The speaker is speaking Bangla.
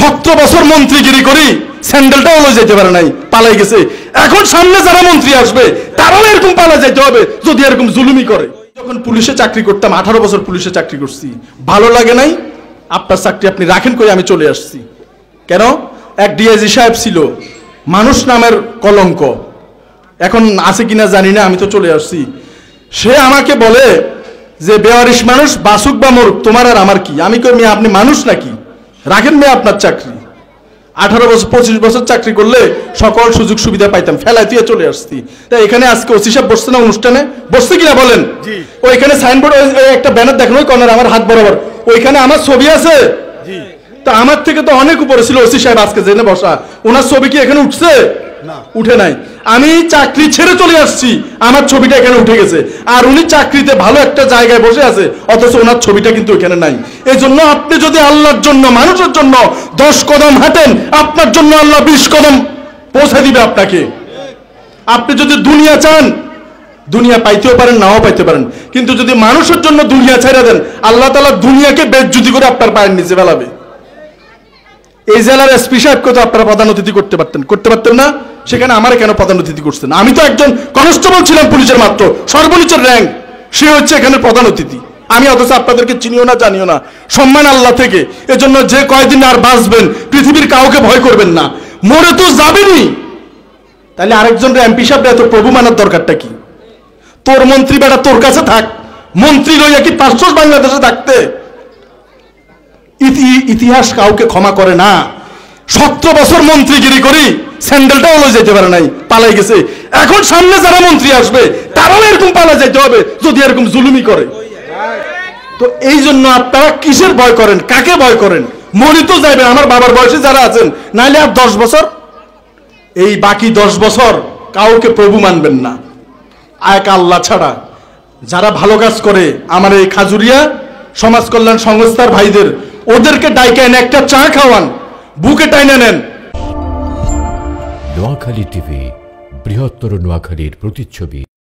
17 বছর মন্ত্রীগিরি করি স্যান্ডেলটাও লয়ে যেতে পারে নাই, পালাই গেছে। এখন সামনে যারা মন্ত্রী আসবে তারাও এরকম পালা যেতে হবে যদি এরকম জুলুমি করে। যখন পুলিশে চাকরি করতাম, 18 বছর পুলিশে চাকরি করছি, ভালো লাগে নাই। আপনার চাকরি আপনি রাখেন কই, আমি চলে আসছি। কেন? এক ডিআইজি সাহেব ছিল, মানুষ নামের কলঙ্ক, এখন আছে কিনা জানি না, আমি তো চলে আসছি। সে আমাকে বলে যে বেওয়ারিশ মানুষ বাসুক বা মরুক তোমার আর আমার কি। আমি কই মিয়া আপনি মানুষ নাকি, রাখেন মেয়ে আপনার চাকরি। 18 বছর 25 বছর চাকরি করলে সকল সুযোগ সুবিধা পাইতাম, ফেলাই তুই চলে আসছি। তাই এখানে আজকে ওসি সাহেব বসছে না অনুষ্ঠানে, বসছে কিনা বলেন? ওইখানে সাইনবোর্ড একটা ব্যানার দেখেন ওই কর্নার আমার হাত বরাবর, ওইখানে আমার ছবি আছে। তা আমার থেকে তো অনেক উপরে ছিল ওসি সাহেব আজকে জেনে বসা, ওনার ছবি কি এখানে উঠছে? উঠে নাই। আমি চাকরি ছেড়ে চলে আসছি, আমার ছবিটা এখানে উঠে গেছে। আর উনি চাকরিতে ভালো একটা জায়গায় বসে আছে, অথচ ওনার ছবিটা কিন্তু এখানে নাই। এই জন্য আপনি যদি আল্লাহর জন্য, মানুষের জন্য 10 কদম হাঁটেন, আপনার জন্য আল্লাহ 20 কদম পৌঁছে দিবে আপনাকে। আপনি যদি দুনিয়া চান, দুনিয়া পাইতেও পারেন, নাও পাইতে পারেন, কিন্তু যদি মানুষের জন্য দুনিয়া ছেড়ে দেন, আল্লাহ তাআলা দুনিয়াকে বেজ্জতি করে আপনার পায়ের নিচে ফেলাবে। এই জেলার এসপি সাহেবকে তো আপনারা প্রধান অতিথি করতে পারতেন না? সেখানে আমার কেন প্রধান অতিথি করছেন? আমি তো একজন কনস্টেবল ছিলাম পুলিশের, মাত্র সর্বনিচ্চ র্যাঙ্ক, সে হচ্ছে এখানে প্রধান অতিথি। আমি অথচ আপনাদেরকে চিনিও না, জানিও না। সম্মান আল্লাহ থেকে, এজন্য যে কয়দিন আর বাঁচবেন পৃথিবীর কাউকে ভয় করবেন না, মরে তো যাবেনই। তাহলে আরেকজন এমপি সাহেব এত প্রভু মানার দরকারটা কি? তোর মন্ত্রী বেটা তোর কাছে থাক, মন্ত্রী লইয়া কি 500 বাংলাদেশে থাকতে? ইতিহাস কাউকে ক্ষমা করে না। 17 বছর মন্ত্রীগিরি করি স্যান্ডেলটাও লয়ে যেতে পারে নাই, পালাই গেছে। এখন সামনে যারা মন্ত্রী আসবে তারাও এরকম পালা যেতে হবে যদি এরকম জুলুমি করে। তো এই জন্য আপনারা কিসের ভয় করেন, কাকে ভয় করেন? মরি তো যাবেন, আমার বাবার বয়সে যারা আছেন, নাইলে আর 10 বছর, এই বাকি 10 বছর কাউকে প্রভু মানবেন না, এক আল্লাহ ছাড়া। যারা ভালো কাজ করে আমার এই খাজুরিয়া সমাজ কল্যাণ সংস্থার ভাইদের, ওদেরকে ডাইকে এনে একটা চা খাওয়ান, বুকে টাইনে নেন। নোয়াখালী টিভি, বৃহত্তর নোয়াখালীর প্রতিচ্ছবি।